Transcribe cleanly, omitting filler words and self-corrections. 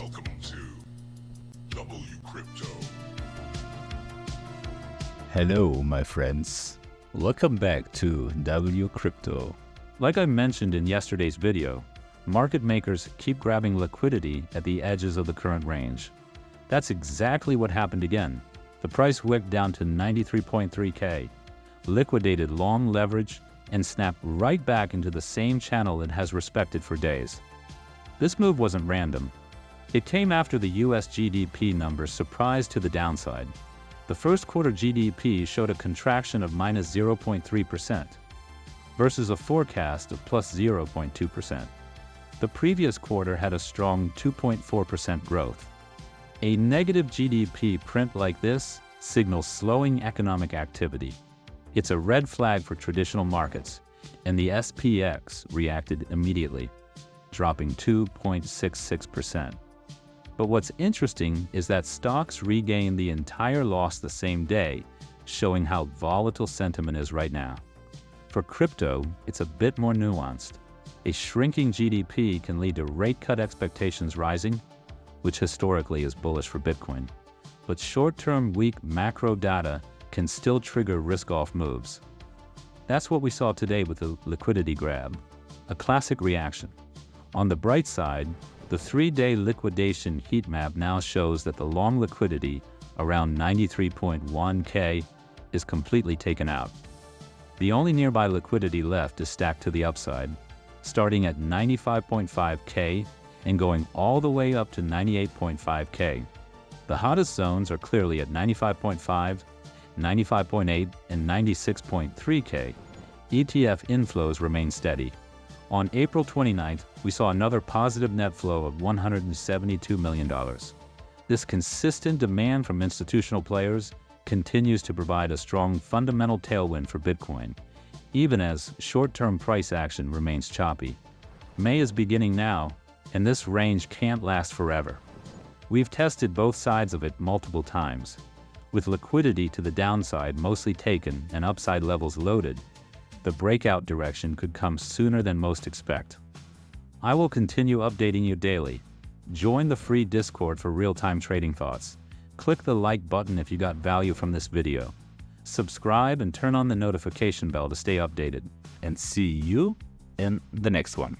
Welcome to WCrypto. Hello, my friends. Welcome back to WCrypto. Like I mentioned in yesterday's video, market makers keep grabbing liquidity at the edges of the current range. That's exactly what happened again. The price wicked down to 93.3K, liquidated long leverage, and snapped right back into the same channel it has respected for days. This move wasn't random. It came after the US GDP numbers surprised to the downside. The first quarter GDP showed a contraction of minus 0.3% versus a forecast of plus 0.2%. The previous quarter had a strong 2.4% growth. A negative GDP print like this signals slowing economic activity. It's a red flag for traditional markets, and the SPX reacted immediately, dropping 2.66%. But what's interesting is that stocks regained the entire loss the same day, showing how volatile sentiment is right now. For crypto, it's a bit more nuanced. A shrinking GDP can lead to rate cut expectations rising, which historically is bullish for Bitcoin. But short-term weak macro data can still trigger risk-off moves. That's what we saw today with the liquidity grab, a classic reaction. On the bright side, the 3-day liquidation heat map now shows that the long liquidity around 93.1K is completely taken out. The only nearby liquidity left is stacked to the upside, starting at 95.5K and going all the way up to 98.5K. The hottest zones are clearly at 95.5, 95.8, and 96.3K. ETF inflows remain steady. On April 29th, we saw another positive net flow of $172 million. This consistent demand from institutional players continues to provide a strong fundamental tailwind for Bitcoin, even as short-term price action remains choppy. May is beginning now, and this range can't last forever. We've tested both sides of it multiple times. With liquidity to the downside mostly taken and upside levels loaded, the breakout direction could come sooner than most expect. I will continue updating you daily. Join the free Discord for real-time trading thoughts. Click the like button if you got value from this video. Subscribe and turn on the notification bell to stay updated. And see you in the next one.